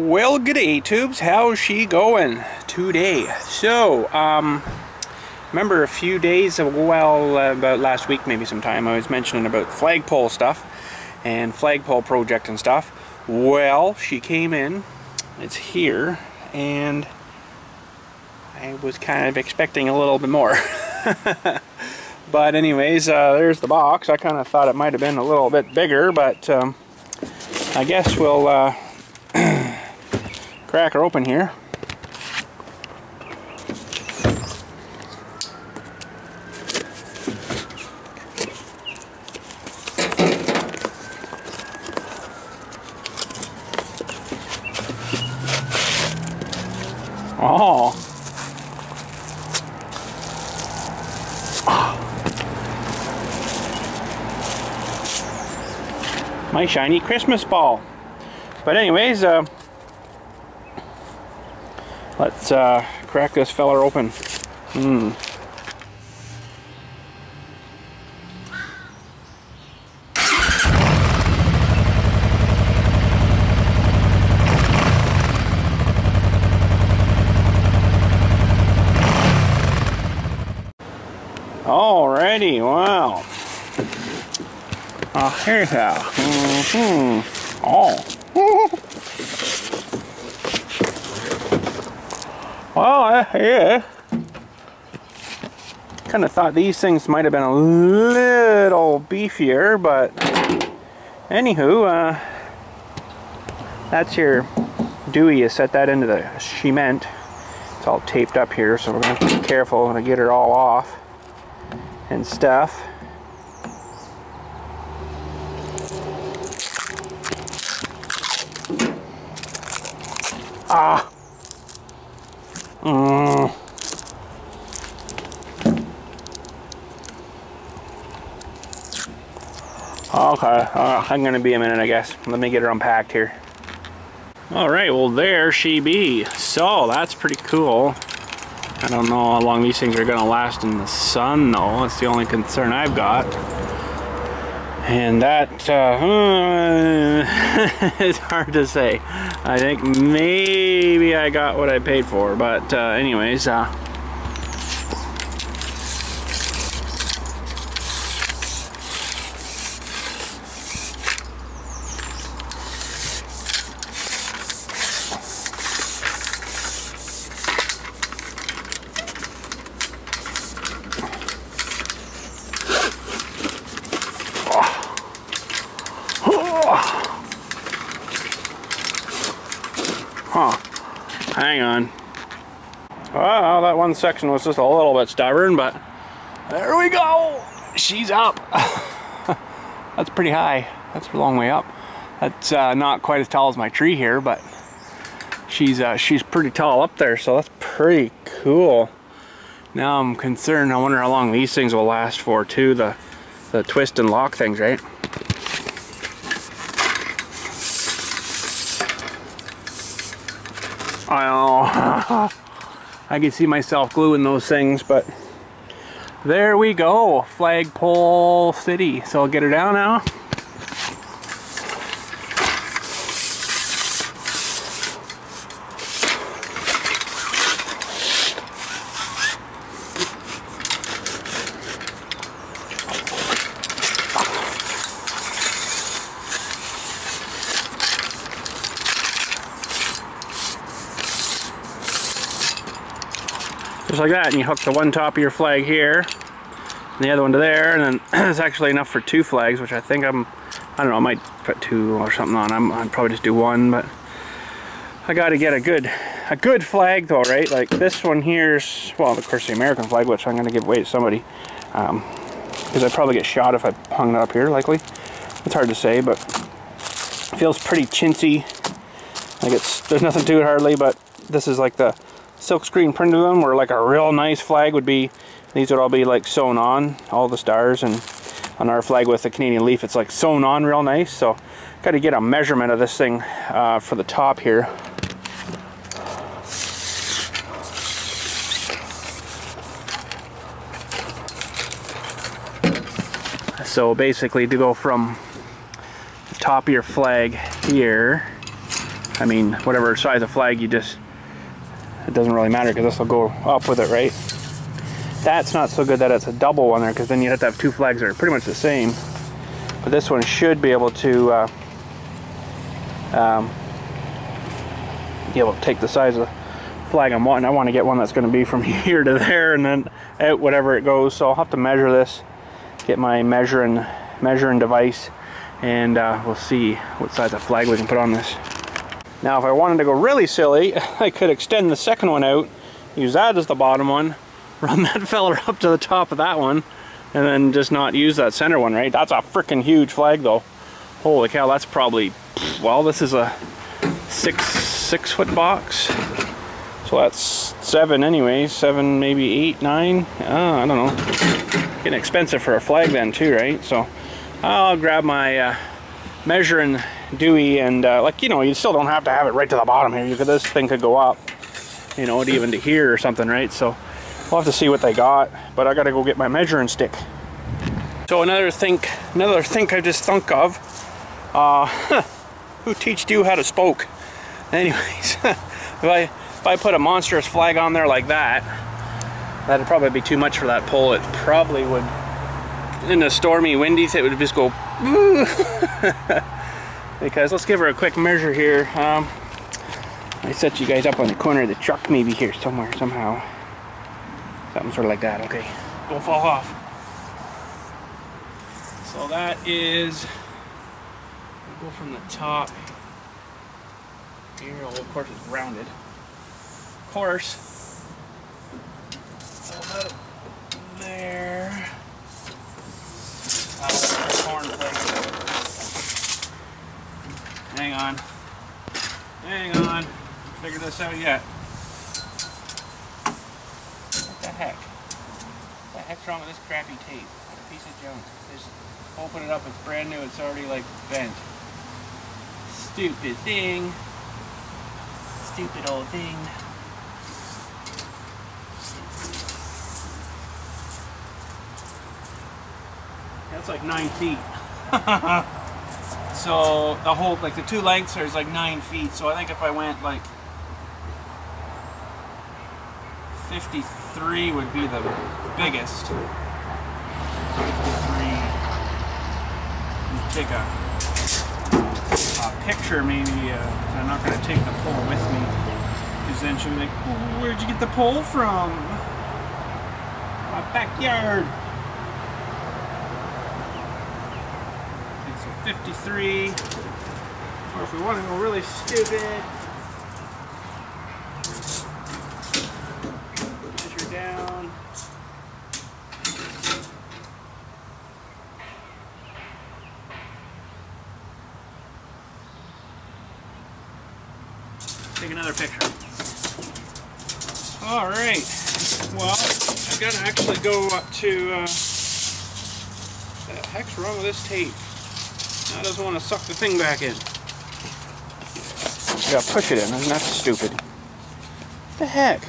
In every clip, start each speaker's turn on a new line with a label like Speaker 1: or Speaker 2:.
Speaker 1: Well, g'day tubes, how's she going today? So, remember a few days, about last week maybe sometime, I was mentioning about flagpole stuff and flagpole project and stuff. Well, she came in, it's here, and I was kind of expecting a little bit more. But anyways, there's the box. I kind of thought it might have been a little bit bigger, but I guess we'll crack her open here. Oh. My shiny Christmas ball. But anyways, let's crack this feller open. Alrighty, wow. Oh, here's how. Oh. Well, yeah. Kind of thought these things might have been a little beefier, but anywho, that's your Dewey. You set that into the cement. It's all taped up here, so we're going to be careful to get it all off and stuff. Ah. Okay, I'm gonna be a minute, I guess. Let me get her unpacked here. Alright, well there she be. So, that's pretty cool. I don't know how long these things are gonna last in the sun though. That's the only concern I've got. And that, it's hard to say. I think maybe I got what I paid for, but anyways, hang on. Well, that one section was just a little bit stubborn, but there we go. She's up. That's pretty high. That's a long way up. That's not quite as tall as my tree here, but she's pretty tall up there, so that's pretty cool. Now I'm concerned. I wonder how long these things will last for too. The twist and lock things, right? I know. I can see myself gluing those things, but there we go. Flagpole City. So I'll get her down now. Just like that, and you hook the one top of your flag here and the other one to there, and then it's actually enough for two flags, which I think I don't know, I might put two or something on. I'd probably just do one, but I got to get a good flag though, right? Like this one here's, well, of course the American flag, which I'm going to give away to somebody, because I'd probably get shot if I hung it up here, likely. It's hard to say, but it feels pretty chintzy. Like there's nothing to it hardly, but this is like the silkscreen print of them, where like a real nice flag would be, these would all be like sewn on, all the stars, and on our flag with the Canadian leaf it's like sewn on real nice. So got to get a measurement of this thing for the top here. So basically to go from the top of your flag here, I mean, whatever size of flag you just, it doesn't really matter because this will go up with it, right? That's not so good that it's a double one there, because then you have to have two flags that are pretty much the same. But this one should be able to take the size of the flag I'm wanting. I want to get one that's going to be from here to there and then out whatever it goes. So I'll have to measure this, get my measuring device, and we'll see what size of flag we can put on this. Now if I wanted to go really silly, I could extend the second one out, use that as the bottom one, run that feller up to the top of that one, and then just not use that center one, right? That's a freaking huge flag though. Holy cow, that's probably, well, this is a six foot box. So that's 7 anyway, 7, maybe 8, 9, I don't know. Getting expensive for a flag then too, right? So I'll grab my measuring Dewey and like, you know, you still don't have to have it right to the bottom here. This thing could go up, you know, even to here or something, right? So we'll have to see what they got, but I gotta go get my measuring stick. So another think I just thunk of, who teached you how to spoke? Anyways, if I put a monstrous flag on there like that, that'd probably be too much for that pole. It probably would, in a stormy, windy, it would just go, because let's give her a quick measure here. I set you guys up on the corner of the truck, maybe here somewhere, somehow. Something sort of like that, okay. Don't fall off. So that is, we'll go from the top here. Well, of course it's rounded. Of course. So about there. Hang on. Hang on. Figure this out yet. What the heck? What the heck's wrong with this crappy tape? What a piece of junk. Just open it up, it's brand new, it's already like bent. Stupid thing. Stupid old thing. That's like 9 feet. So the whole, like the two lengths are like 9 feet. So I think if I went like 53 would be the biggest. 53. Take a picture maybe. I'm not going to take the pole with me, because then she'll be like, oh, where'd you get the pole from? My backyard. Okay, so 53. Or if we want to go really stupid, measure down. Take another picture. All right. Well, I gotta actually go up to. What the heck's wrong with this tape? Now it doesn't want to suck the thing back in. You gotta push it in. That's stupid. What the heck?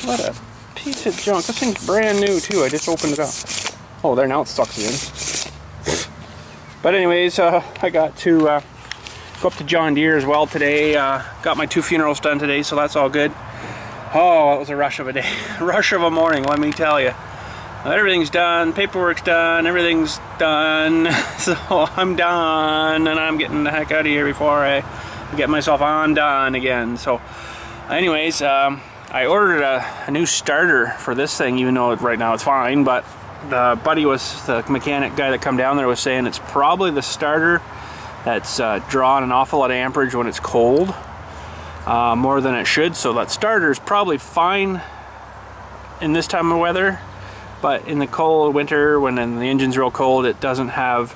Speaker 1: What a piece of junk. This thing's brand new too. I just opened it up. Oh, there, now it sucks it in. But anyways, I got to go up to John Deere as well today. Got my 2 funerals done today, so that's all good. Oh, it was a rush of a day. Rush of a morning, let me tell you. Everything's done, paperwork's done, everything's done. So I'm done, and I'm getting the heck out of here before I get myself undone again. So anyways, I ordered a new starter for this thing, even though right now it's fine, but the mechanic guy that come down there was saying it's probably the starter that's drawing an awful lot of amperage when it's cold, more than it should. So that starter is probably fine in this time of weather, but in the cold winter, when the engine's real cold, it doesn't have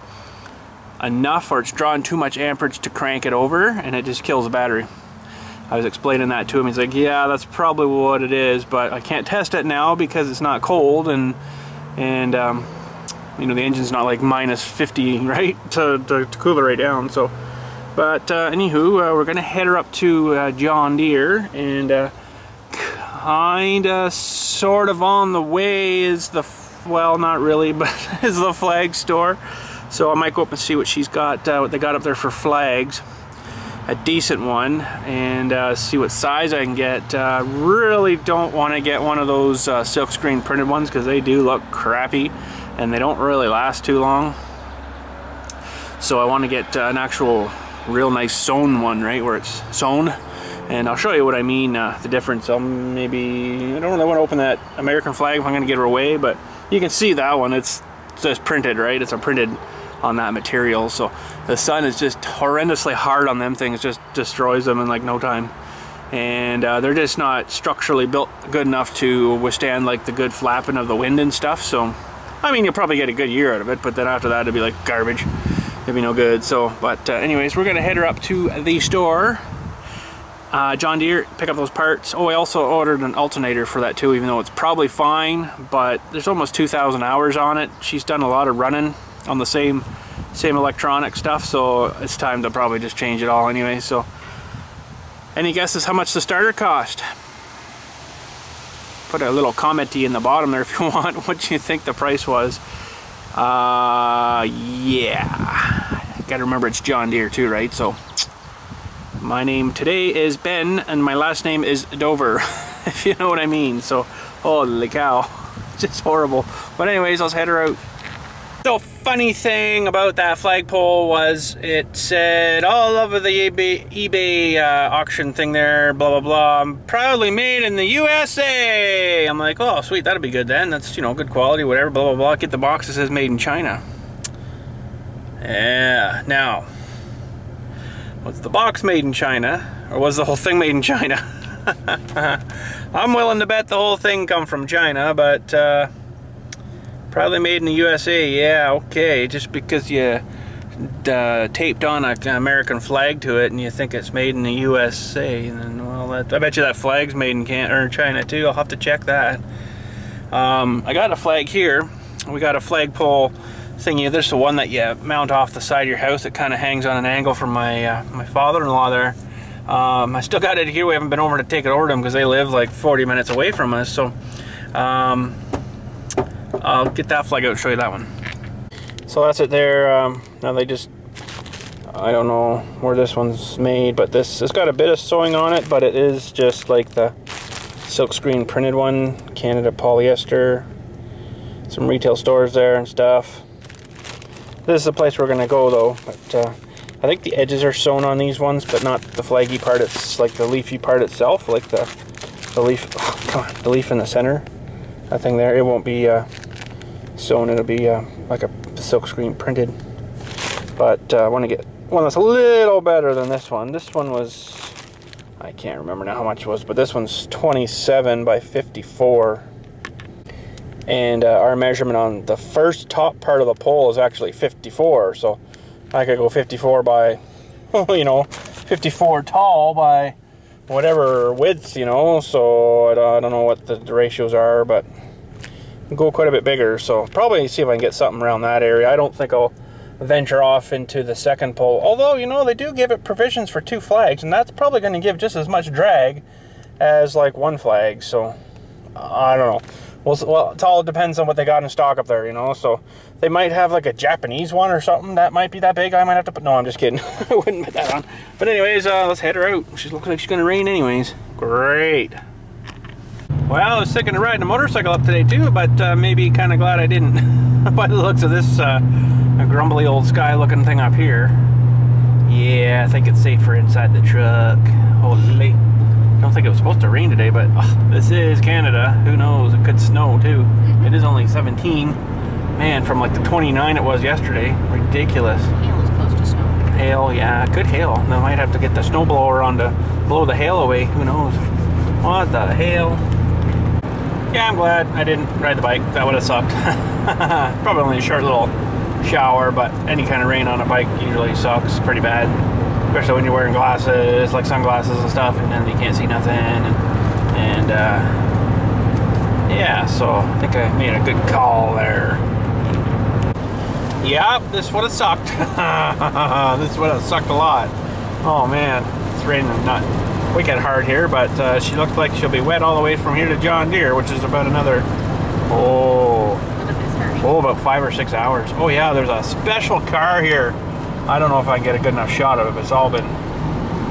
Speaker 1: enough, or it's drawing too much amperage to crank it over, and it just kills the battery. I was explaining that to him. He's like, yeah, that's probably what it is, but I can't test it now because it's not cold, and you know, the engine's not like minus 50, right, to cool it right down. So, but anywho, we're gonna head her up to John Deere, and kinda, sort of on the way is the, well, not really, but is the flag store. So I might go up and see what she's got, what they got up there for flags. A decent one, and see what size I can get. Really don't want to get one of those silkscreen printed ones because they do look crappy and they don't really last too long. So I want to get an actual real nice sewn one, right, where it's sewn. And I'll show you what I mean, the difference. Maybe, I don't really want to open that American flag if I'm going to get her away, but you can see that one, it's just printed, right? It's a printed on that material, so the sun is just horrendously hard on them things, just destroys them in like no time. And they're just not structurally built good enough to withstand like the good flapping of the wind and stuff. So I mean, you'll probably get a good year out of it, but then after that it'll be like garbage. It'll be no good. So but anyways, we're gonna head her up to the store, John Deere, pick up those parts. Oh, I also ordered an alternator for that too, even though it's probably fine, but there's almost 2,000 hours on it. She's done a lot of running on the same electronic stuff, so it's time to probably just change it all anyway. So any guesses how much the starter cost? Put a little commenty in the bottom there if you want what you think the price was. Yeah, gotta remember it's John Deere too, right? So my name today is Ben and my last name is Dover, if you know what I mean. So holy cow, just horrible. But anyways, let's head her out. The funny thing about that flagpole was it said all over the eBay auction thing there, blah blah blah, proudly made in the USA. I'm like, oh sweet, that'll be good then. That's, you know, good quality, whatever, blah blah blah. Get the box that says made in China. Yeah, now, was the box made in China, or was the whole thing made in China? I'm willing to bet the whole thing come from China, but probably made in the USA, yeah, okay. Just because you taped on an American flag to it and you think it's made in the USA, then, well, I bet you that flag's made in China too. I'll have to check that. I got a flag here. We got a flagpole thingy. This is the one that you mount off the side of your house. It kind of hangs on an angle from my my father-in-law there. I still got it here. We haven't been over to take it over to them because they live like 40 minutes away from us. So I'll get that flag out and show you that one. So that's it there. Now they just, I don't know where this one's made, but it's got a bit of sewing on it, but it is just like the silkscreen printed one, Canada polyester, some retail stores there and stuff. This is the place we're gonna go though, but I think the edges are sewn on these ones, but not the flaggy part. It's like the leafy part itself, like the leaf, oh, come on, the leaf in the center, that thing there. It won't be sewn, it'll be like a silkscreen printed. But I want to get one that's a little better than this one. This one was, I can't remember now how much it was, but this one's 27 by 54. And our measurement on the first top part of the pole is actually 54, so I could go 54 by, you know, 54 tall by whatever width, you know. So I don't know what the ratios are, but I'll go quite a bit bigger. So probably see if I can get something around that area. I don't think I'll venture off into the second pole, although, you know, they do give it provisions for 2 flags, and that's probably going to give just as much drag as like 1 flag. So I don't know. Well, it all depends on what they got in stock up there, you know. So they might have like a Japanese one or something that might be that big. I might have to put, no, I'm just kidding. I wouldn't put that on. But anyways, let's head her out. She looks like she's gonna rain anyways. Great. Well, I was thinking of riding a motorcycle up today too, but maybe kind of glad I didn't. By the looks of this a grumbly old sky looking thing up here. Yeah, I think it's safer inside the truck. Holy. I don't think it was supposed to rain today, but this is Canada. Who knows? It could snow too. It is only 17. Man, from like the 29 it was yesterday. Ridiculous.
Speaker 2: Hail is supposed to snow.
Speaker 1: Hail, yeah, good hail. They might have to get the snowblower on to blow the hail away. Who knows? What the hail? Yeah, I'm glad I didn't ride the bike. That would have sucked. Probably only a short little shower, but any kind of rain on a bike usually sucks pretty bad. Especially when you're wearing glasses, like sunglasses and stuff, and then you can't see nothing. And yeah, so I think I made a good call there. Yep, this would have sucked. This would have sucked a lot. Oh man, it's raining not wicked hard here, but she looks like she'll be wet all the way from here to John Deere, which is about another, oh, Oh, about 5 or 6 hours. Oh yeah, there's a special car here. I don't know if I can get a good enough shot of it, but it's all been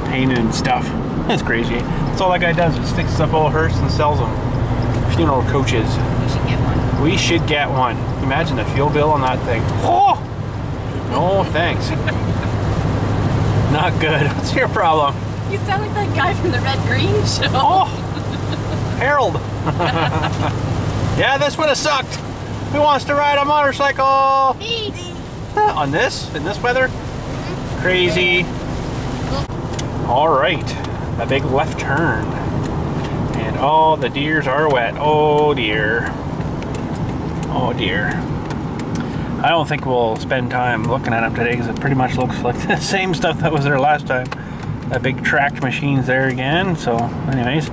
Speaker 1: painted and stuff. That's crazy. That's all that guy does, is fixes up old hearse and sells them. Funeral coaches.
Speaker 2: We should get one.
Speaker 1: We should get one. Imagine the fuel bill on that thing. Oh! No thanks. Not good. What's your problem?
Speaker 2: You sound like that guy from the Red Green show.
Speaker 1: Oh! Harold! Yeah, this would have sucked. Who wants to ride a motorcycle?
Speaker 2: Me.
Speaker 1: On this? In this weather? Crazy. Alright. A big left turn. And all the deers are wet. Oh dear. Oh dear. I don't think we'll spend time looking at them today because it pretty much looks like the same stuff that was there last time. That big tracked machine's there again. So anyways,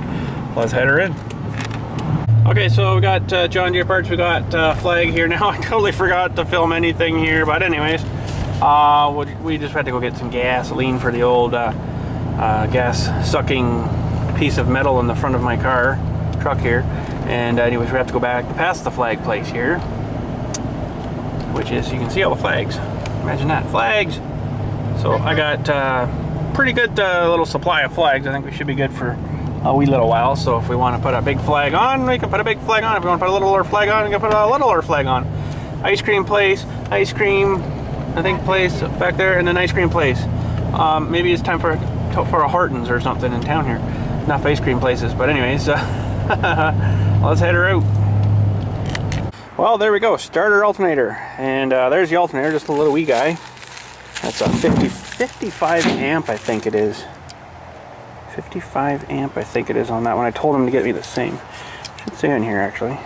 Speaker 1: let's head her in. Okay, so we got John Deere parts, we got flag here now. I totally forgot to film anything here, but anyways, we just had to go get some gasoline for the old gas sucking piece of metal in the front of my truck here. And anyways, we have to go back past the flag place here, which is, you can see all the flags. Imagine that, flags! So I got pretty good little supply of flags. I think we should be good for a wee little while. So if we want to put a big flag on, we can put a big flag on. If we want to put a littler flag on, we can put a littler flag on. Ice cream place, ice cream, I think place back there, and then ice cream place. Maybe it's time for a Hortons or something in town here. Enough ice cream places, but anyways, let's head her out. Well, there we go, starter alternator, and there's the alternator, just a little wee guy. That's a 55 amp, I think it is. 55 amp, I think it is on that one. I told him to get me the same. Should say in here actually.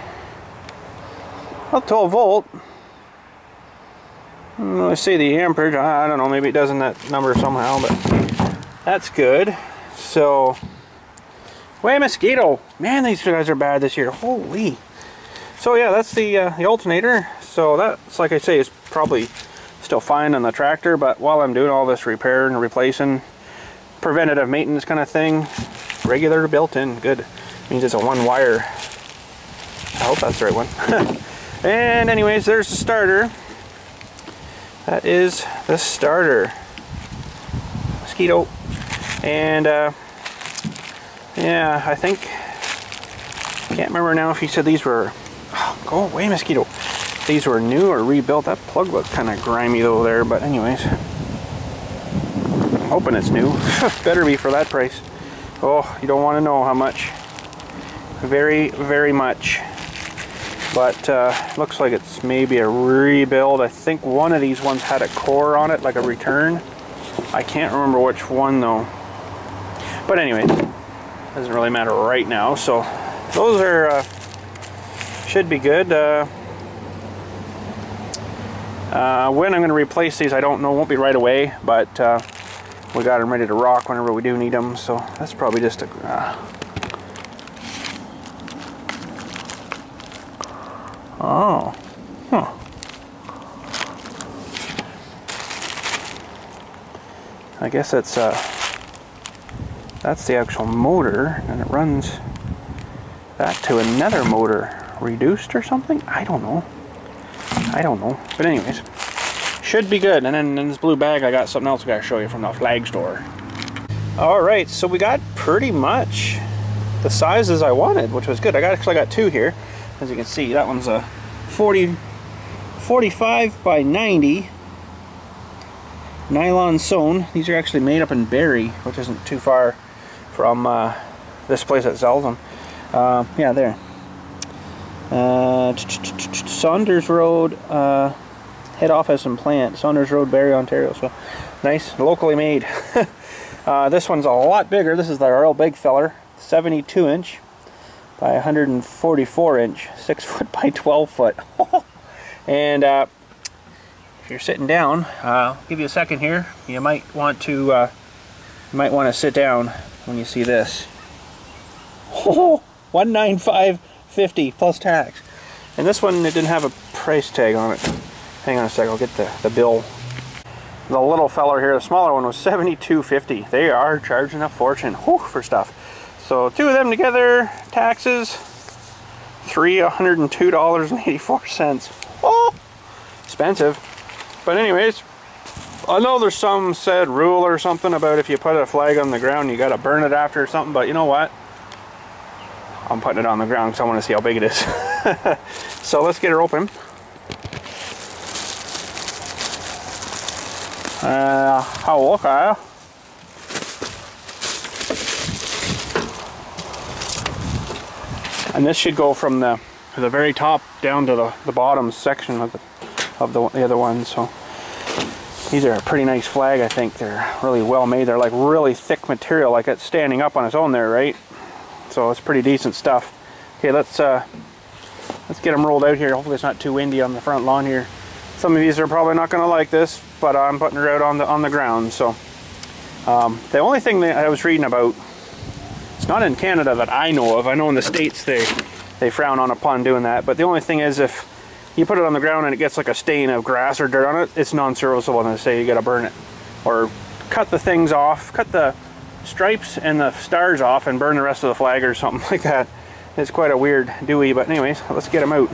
Speaker 1: Well, 12 volt. Let's see the amperage. I don't know, maybe it does in that number somehow, but that's good. So, way mosquito. Man, these guys are bad this year. Holy. So yeah, that's the alternator. So that's, like I say, is probably still fine on the tractor, but while I'm doing all this repair and replacing, preventative maintenance kind of thing, regular built-in, good. Means it's a one wire. I hope that's the right one. And anyways, there's the starter. That is the starter. Mosquito. And yeah, I think, can't remember now if he said these were, oh, go away mosquito. These were new or rebuilt. That plug looked kind of grimy though there, but anyways. I'm hoping it's new. Better be for that price. Oh, you don't want to know how much. Very, very much. But looks like it's maybe a rebuild. I think one of these ones had a core on it, like a return. I can't remember which one though. But anyway, doesn't really matter right now. So those are should be good. When I'm going to replace these, I don't know. Won't be right away, but we got them ready to rock whenever we do need them. So that's probably just a. Oh, huh. I guess that's the actual motor, and it runs that to another motor, reduced or something. I don't know. But anyways, should be good. And then in this blue bag, I got something else I gotta show you from the flag store. All right, so we got pretty much the sizes I wanted, which was good. I actually got two here. As you can see, that one's a 45 by 90 nylon sewn. These are actually made up in Barrie, which isn't too far from this place that sells them. Yeah, there. Saunders Road, head office and plant, Saunders Road, Barrie, Ontario. So nice, locally made. This one's a lot bigger. This is the real big feller, 72 inch by 144 inch, 6 foot by 12 foot. And if you're sitting down, I'll give you a second here. You might want to sit down when you see this. Oh, $195.50 plus tax. And this one, it didn't have a price tag on it. Hang on a sec, I'll get the bill. The little feller here, the smaller one, was $72.50. They are charging a fortune for stuff. So two of them together, taxes, $302.84. Oh, expensive. But anyways, I know there's some said rule or something about if you put a flag on the ground you gotta burn it after or something, but you know what? I'm putting it on the ground because I want to see how big it is. So let's get her open. Okay. And this should go from the very top down to the bottom section of the other one. So these are a pretty nice flag. I think they're really well made. They're like really thick material, like it's standing up on its own there, right? So it's pretty decent stuff. Okay, let's get them rolled out here. Hopefully it's not too windy on the front lawn here. Some of these are probably not going to like this, but I'm putting her out on the ground. So the only thing that I was reading about, it's not in Canada that I know of. I know in the States they frown upon doing that. But the only thing is, if you put it on the ground and it gets like a stain of grass or dirt on it, it's non-serviceable, and they say you got to burn it or cut the things off, cut the stripes and the stars off and burn the rest of the flag or something like that. It's quite a weird dewey, but anyways, let's get them out.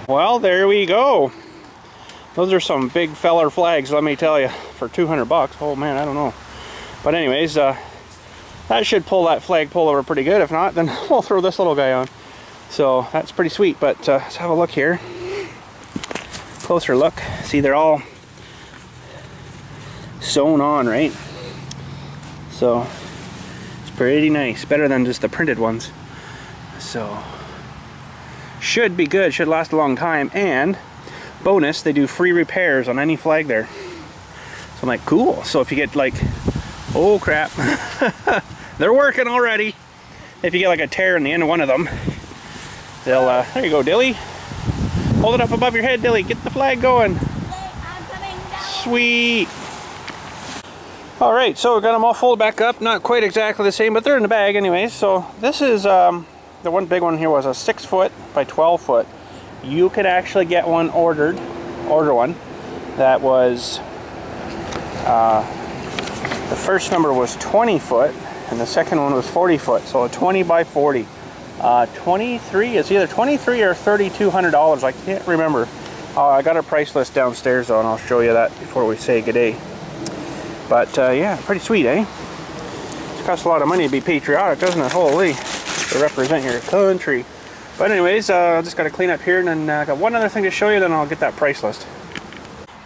Speaker 1: Well, there we go. Those are some big feller flags, let me tell you, for 200 bucks. Oh man, I don't know. But anyways, that should pull that flagpole over pretty good. If not, then we'll throw this little guy on. So that's pretty sweet. But let's have a look here. Closer look. See, they're all sewn on, right? So it's pretty nice. Better than just the printed ones. So should be good. Should last a long time. And bonus, they do free repairs on any flag there. So I'm like, cool. So if you get like, oh crap, they're working already. If you get like a tear in the end of one of them, they'll, there you go, Dilly. Hold it up above your head, Dilly. Get the flag going.
Speaker 2: I'm coming down.
Speaker 1: Sweet. All right, so we got them all folded back up. Not quite exactly the same, but they're in the bag anyways. So this is, the one big one here was a 6 foot by 12 foot. You could actually get one order one that was, the first number was 20 foot and the second one was 40 foot. So a 20 by 40. 23, it's either 23 or $3,200. I can't remember. I got a price list downstairs though, and I'll show you that before we say good day. But yeah, pretty sweet, eh? It costs a lot of money to be patriotic, doesn't it? Holy, to represent your country. But anyways, I just got to clean up here, and then I got one other thing to show you, then I'll get that price list.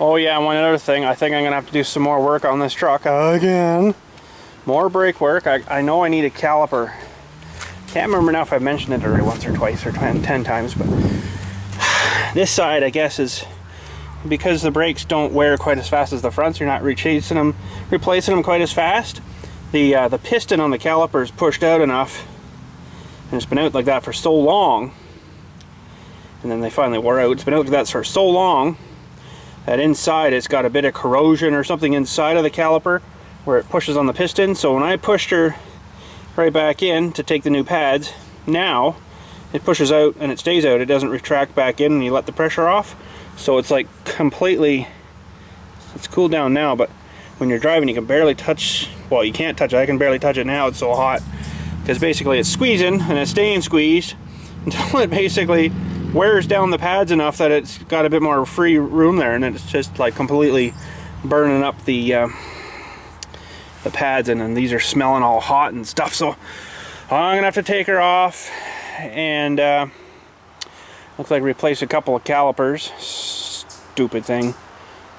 Speaker 1: Oh yeah, one other thing. I think I'm gonna have to do some more work on this truck again. More brake work. I know I need a caliper. Can't remember now if I've mentioned it already once or twice or 10 times, but this side, I guess, is because the brakes don't wear quite as fast as the fronts. You're not replacing them quite as fast. The piston on the caliper is pushed out enough, and it's been out like that for so long, and then they finally wore out. It's been out like that for so long that inside it's got a bit of corrosion or something inside of the caliper where it pushes on the piston. So when I pushed her right back in to take the new pads, now it pushes out and it stays out. It doesn't retract back in and you let the pressure off. So it's like completely, it's cooled down now, but when you're driving you can barely touch, well, you can't touch it. I can barely touch it now, it's so hot. Because basically it's squeezing and it's staying squeezed until it basically wears down the pads enough that it's got a bit more free room there, and then it's just like completely burning up the pads, and then these are smelling all hot and stuff. So I'm gonna have to take her off and looks like replace a couple of calipers. Stupid thing,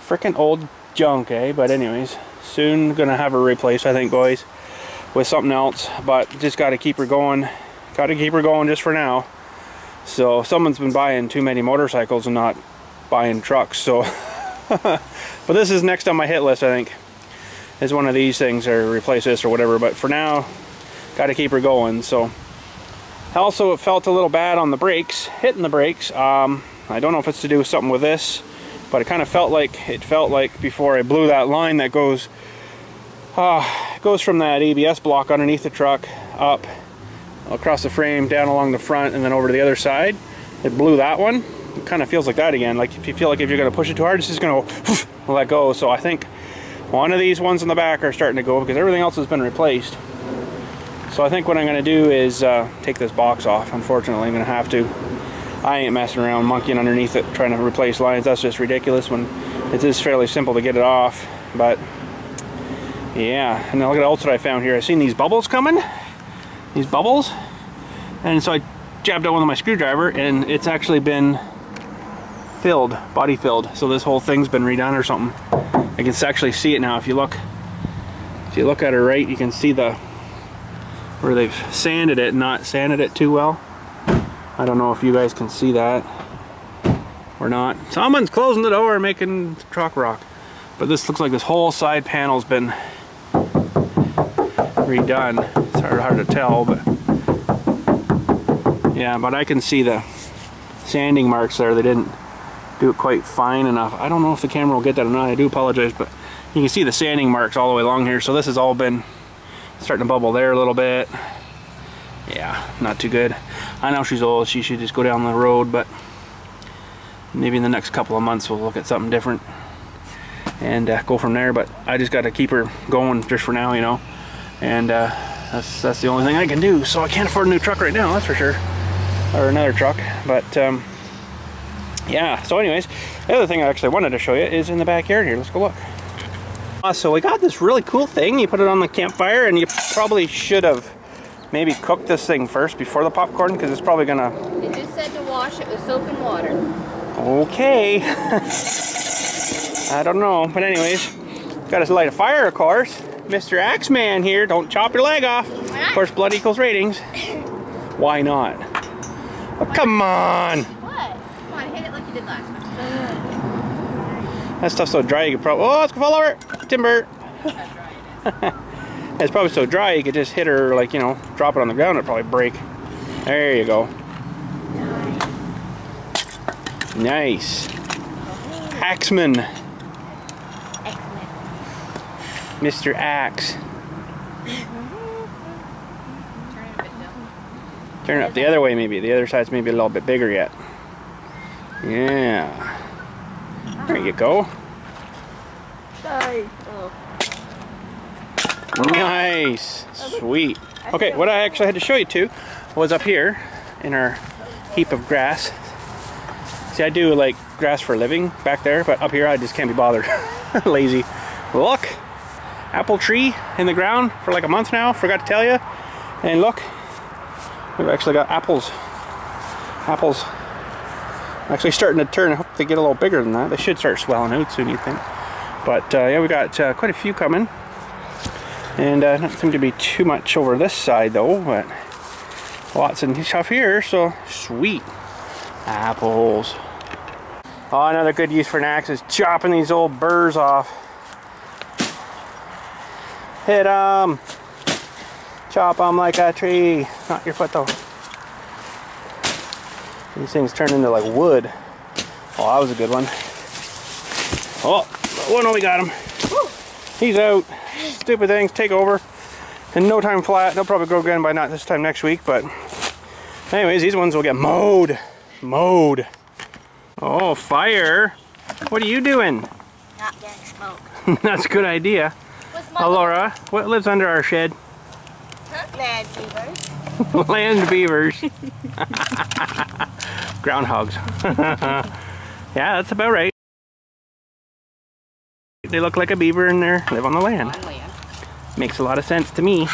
Speaker 1: freaking old junk, eh? But anyways, soon gonna have her replaced, I think, boys, with something else. But just got to keep her going. Got to keep her going just for now. So someone's been buying too many motorcycles and not buying trucks. So, but this is next on my hit list, I think, is one of these things, or replace this or whatever. But for now, got to keep her going. So also, it felt a little bad on the brakes, hitting the brakes. I don't know if it's to do with something with this, but it kind of felt like before I blew that line that goes from that ABS block underneath the truck up across the frame, down along the front, and then over to the other side. It blew that one. It kind of feels like that again. Like if you feel like if you're going to push it too hard, it's just going to let go. So I think one of these ones in the back are starting to go because everything else has been replaced. So I think what I'm going to do is take this box off. Unfortunately, I'm going to have to. I ain't messing around monkeying underneath it trying to replace lines. That's just ridiculous when it is fairly simple to get it off. But yeah, and now look at else what I found here. I've seen these bubbles coming, these bubbles, and so I jabbed out one with my screwdriver, and it's actually been filled, body filled. So this whole thing's been redone or something. I can actually see it now. If you look at it right, you can see where they've sanded it, not sanded it too well. I don't know if you guys can see that or not. Someone's closing the door and making the truck rock. But this looks like this whole side panel's been redone. It's hard to tell, but yeah, but I can see the sanding marks there. They didn't do it quite fine enough. I don't know if the camera will get that or not. I do apologize, but you can see the sanding marks all the way along here. So this has all been starting to bubble there a little bit. Yeah, not too good. I know she's old. She should just go down the road, but maybe in the next couple of months we'll look at something different and go from there. But I just got to keep her going just for now, you know. And that's the only thing I can do. So I can't afford a new truck right now, that's for sure, or another truck. But yeah. So anyways, the other thing I actually wanted to show you is in the backyard here. Let's go look. So we got this really cool thing. You put it on the campfire, and you probably should have maybe cooked this thing first before the popcorn, because it's probably gonna...
Speaker 2: It just said to wash it with soap and water.
Speaker 1: Okay. I don't know, but anyways, got to light a fire, of course. Mr. Axeman here, don't chop your leg off. Of course, blood equals ratings. Why not? Oh, come on.
Speaker 2: What? Come on, hit it like you did last time.
Speaker 1: That stuff's so dry you could probably... Oh, it's gonna fall over. Timber. It's probably so dry you could just hit her, like, you know, drop it on the ground, it'd probably break. There you go. Nice. Axeman. Mr. Axe. Turn it up the other way, maybe. The other side's maybe a little bit bigger yet. Yeah. There you go. Nice. Sweet. Okay, what I actually had to show you too was up here in our heap of grass. See, I do like grass for a living back there, but up here I just can't be bothered. Lazy. Look. Apple tree in the ground for like a month now, forgot to tell you. And look, we've actually got apples actually starting to turn. I hope they get a little bigger than that. They should start swelling out soon, you think. But yeah, we got quite a few coming, and not seem to be too much over this side though, but lots of stuff here. So sweet apples. Oh, another good use for an axe is chopping these old burrs off. Hit 'em. Chop them like a tree. Not your foot though. These things turn into like wood. Oh, that was a good one. Oh no, we got him. Woo. He's out. Stupid things take over. In no time flat. They'll probably grow again by not this time next week, but anyways, these ones will get mowed. Mowed. Oh, fire. What are you doing?
Speaker 2: Not getting smoke.
Speaker 1: That's a good idea. Oh, Laura, what lives under our shed?
Speaker 2: Huh? Land beavers.
Speaker 1: Land beavers. Groundhogs. Yeah, that's about right. They look like a beaver and they live on the land. Makes a lot of sense to me.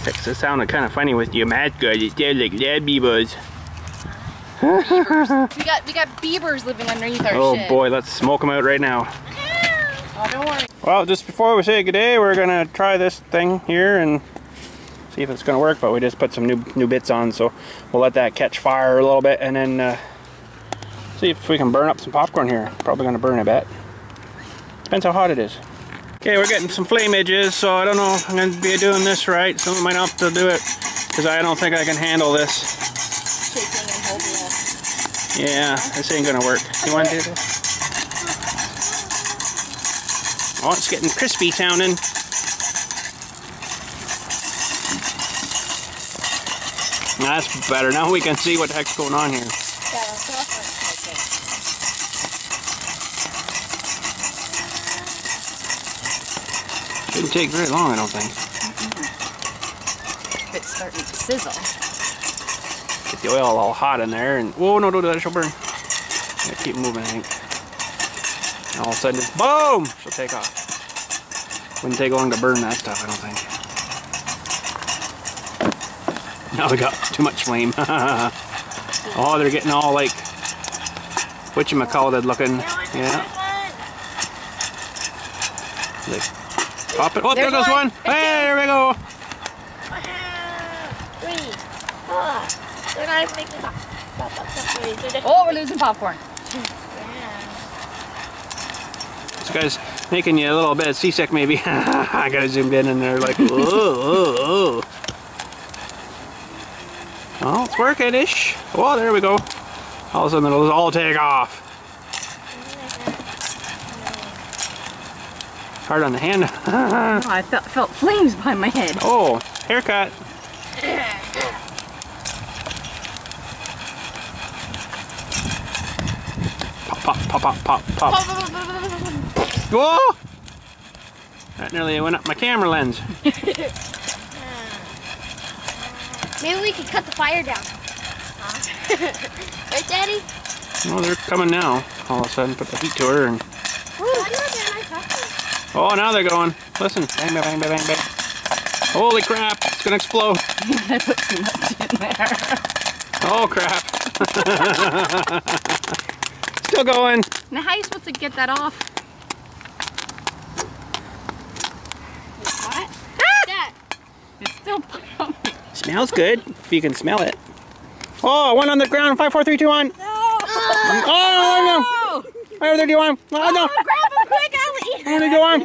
Speaker 1: It sounded kind of funny with you mad guys. It sounds like land beavers.
Speaker 2: Beavers. We got beavers living underneath our
Speaker 1: Oh
Speaker 2: shit.
Speaker 1: boy, let's smoke them out right now.
Speaker 2: Oh, don't worry.
Speaker 1: Well, just before we say good day, we're gonna try this thing here and see if it's gonna work. But we just put some new bits on, so we'll let that catch fire a little bit, and then see if we can burn up some popcorn here. Probably gonna burn a bit. Depends how hot it is. Okay, we're getting some flame edges, so I don't know if I'm gonna be doing this right. Someone might have to do it because I don't think I can handle this.
Speaker 2: Shaking and holding it.
Speaker 1: Yeah, this ain't gonna work. You want to do this? Oh, it's getting crispy sounding. That's better. Now we can see what the heck's going on here. Shouldn't take very long, I don't think.
Speaker 2: If it's starting to sizzle.
Speaker 1: Get the oil all hot in there, and whoa, no, don't do that, she'll burn. Yeah, keep moving, I think. And all of a sudden, just boom! She'll take off. Wouldn't take long to burn that stuff, I don't think. Now we got too much flame. Oh, they're getting all like whatchamacallit looking. Yeah. They pop it. Oh, there goes one. Hey, there we go.
Speaker 3: 3, 4. They're not making pop.
Speaker 2: Oh, we're losing popcorn.
Speaker 1: This guy's making you a little bit seasick, maybe. I gotta zoom in, and they're like, whoa. Oh, it's working-ish. Oh, there we go. All of a sudden, it'll all take off. Hard on the hand.
Speaker 2: Oh, I felt flames behind my head.
Speaker 1: Oh, haircut. Pop, pop, pop, pop, pop, pop. Whoa! That nearly went up my camera lens.
Speaker 3: Maybe we could cut the fire down. Right, Daddy?
Speaker 1: Oh, they're coming now. All of a sudden, put the heat to her, and oh, now they're going. Listen, bang, bang, bang, bang, bang. Holy crap! It's gonna explode.
Speaker 2: I put too much in there.
Speaker 1: Oh crap! Still going.
Speaker 2: Now, how are you supposed to get that off?
Speaker 3: What? Dad.
Speaker 2: It's still pumping.
Speaker 1: Smells good if you can smell it. Oh, one on the ground. 5, 4, 3, 2, 1.
Speaker 2: No!
Speaker 1: Oh no! 5, 4, 3, 2, 1. Oh no!
Speaker 2: Grab him quick, I'll eat.
Speaker 1: 5, 4, 3, 2, 1.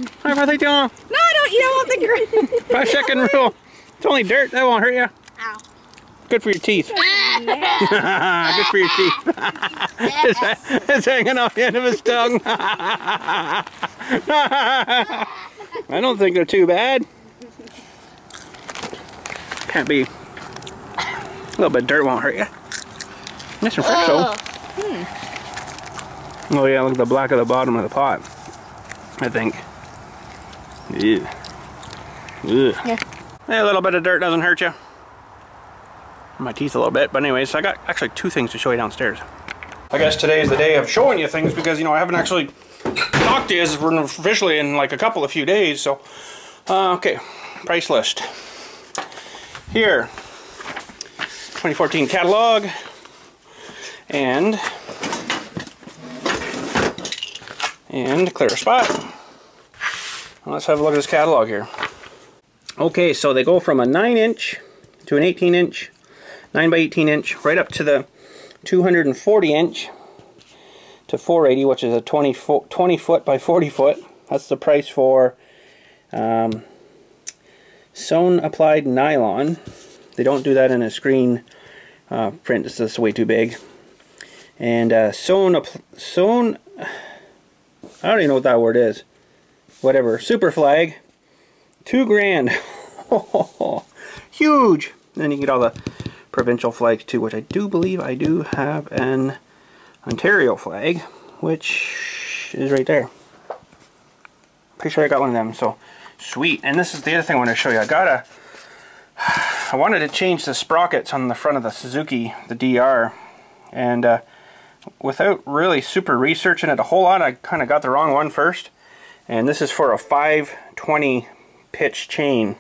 Speaker 1: 5, 4, 3, 2, 1.
Speaker 2: No, don't eat off the ground.
Speaker 1: 5-second rule. It's only dirt. That won't hurt you.
Speaker 3: Ow.
Speaker 1: Good for your teeth. Good for your teeth. It's hanging off the end of his tongue. I don't think they're too bad. Can't be. A little bit of dirt won't hurt you. Nice and fresh though. Oh yeah, look at the black of the bottom of the pot. I think. Ew. Ugh.
Speaker 2: Yeah.
Speaker 1: Hey, a little bit of dirt doesn't hurt you. My teeth a little bit, but anyways, I got actually 2 things to show you downstairs. I guess today is the day of showing you things because, you know, I haven't actually talked to you officially in like a few days, so. Okay, price list. Here, 2014 catalog, and clear spot. Well, let's have a look at this catalog here. Okay, so they go from a 9-inch to an 18-inch, 9 by 18-inch, right up to the 240-inch to 480, which is a 20 foot by 40 foot. That's the price for sewn applied nylon. They don't do that in a screen print. It's just way too big. And sewn, I don't even know what that word is. Whatever. Super flag. $2 grand. Huge. And then you get all the provincial flags too, which I do believe I do have an Ontario flag, which is right there. Pretty sure I got one of them. So sweet. And this is the other thing I want to show you. I wanted to change the sprockets on the front of the Suzuki, the DR, and without really super researching it a whole lot, I kind of got the wrong one first. And this is for a 520 pitch chain.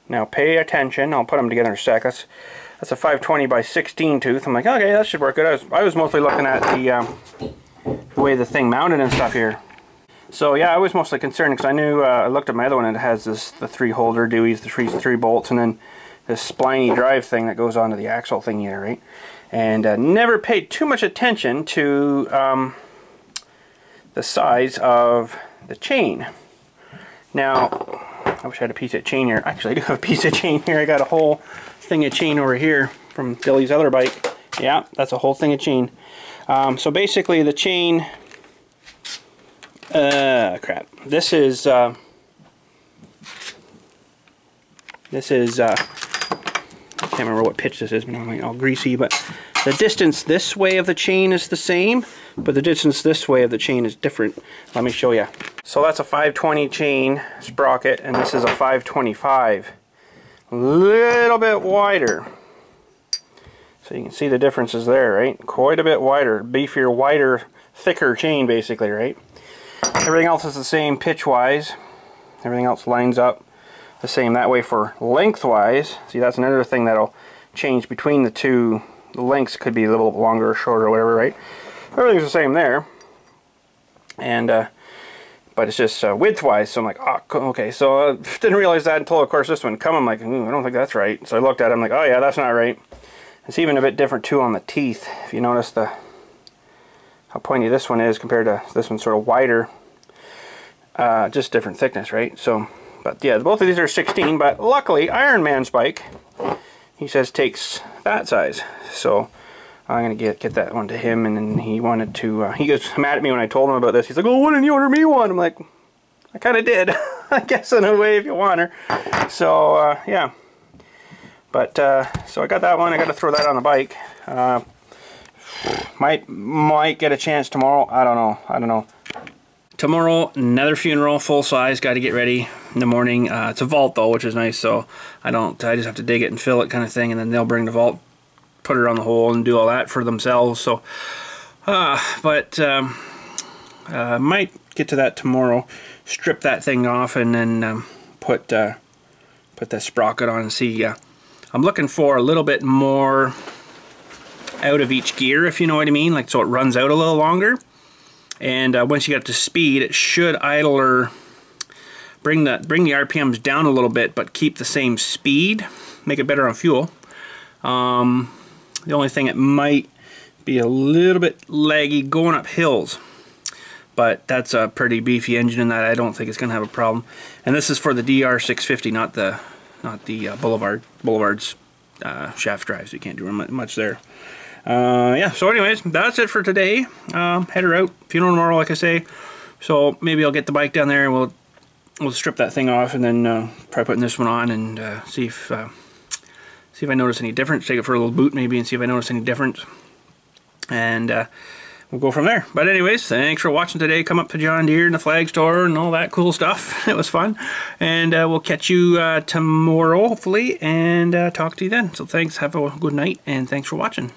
Speaker 1: Now pay attention. I'll put them together in a sec. That's a 520 by 16 tooth. I'm like, okay, that should work good. I was mostly looking at the way the thing mounted and stuff here. So yeah, I was mostly concerned because I knew I looked at my other one and it has the 3 holder deweys, the three bolts, and then this spliney drive thing that goes onto the axle thingy there, right? And never paid too much attention to the size of the chain. Now, I wish I had a piece of chain here. Actually, I do have a piece of chain here. I got a whole thing of chain over here from Billy's other bike. Yeah, that's a whole thing of chain. So basically the chain, crap. This is I can't remember what pitch this is, but I'm like all greasy, but the distance this way of the chain is the same, but the distance this way of the chain is different. Let me show you. So that's a 520 chain sprocket, and this is a 525. A little bit wider. So you can see the differences there, right? Quite a bit wider, beefier, wider, thicker chain basically, right? Everything else is the same pitch-wise. Everything else lines up the same that way for lengthwise. See, that's another thing that'll change between the two. The lengths could be a little longer or shorter or whatever, right? Everything's the same there. And but it's just widthwise. So I'm like, oh, okay. So didn't realize that until, of course, this one come. I'm like, I don't think that's right. So I looked at it. I'm like, oh yeah, that's not right. It's even a bit different too on the teeth. If you notice how pointy this one is compared to this one's sort of wider. Just different thickness, right? So, but yeah, both of these are 16, but luckily Iron Man Spike, he says, takes that size. So I'm gonna get that one to him, and then he wanted to, he gets mad at me when I told him about this. He's like, oh, why didn't you order me one? I'm like, I kind of did. I guess in a way, if you want her. So yeah. But so I got that one. I got to throw that on the bike. Might get a chance tomorrow. I don't know. Tomorrow, another funeral, full size. Got to get ready in the morning. It's a vault though, which is nice. So I just have to dig it and fill it, kind of thing, and then they'll bring the vault, put it on the hole, and do all that for themselves. So, might get to that tomorrow. Strip that thing off, and then put that sprocket on and see. I'm looking for a little bit more out of each gear, if you know what I mean, like so it runs out a little longer. And once you get up to speed, it should idler, bring the RPMs down a little bit, but keep the same speed, make it better on fuel. The only thing, it might be a little bit laggy going up hills, but that's a pretty beefy engine, and that I don't think it's going to have a problem. And this is for the DR650, not the Boulevard's shaft drive, so you can't do much there. Yeah, so anyways, that's it for today. Head her out, funeral tomorrow, like I say. So maybe I'll get the bike down there, and we'll strip that thing off, and then try putting this one on, and see if I notice any difference. Take it for a little boot maybe and see if I notice any difference. And we'll go from there. But anyways, thanks for watching today. Come up to John Deere and the flag store and all that cool stuff. It was fun. And we'll catch you tomorrow, hopefully, and talk to you then. So thanks, have a good night, and thanks for watching.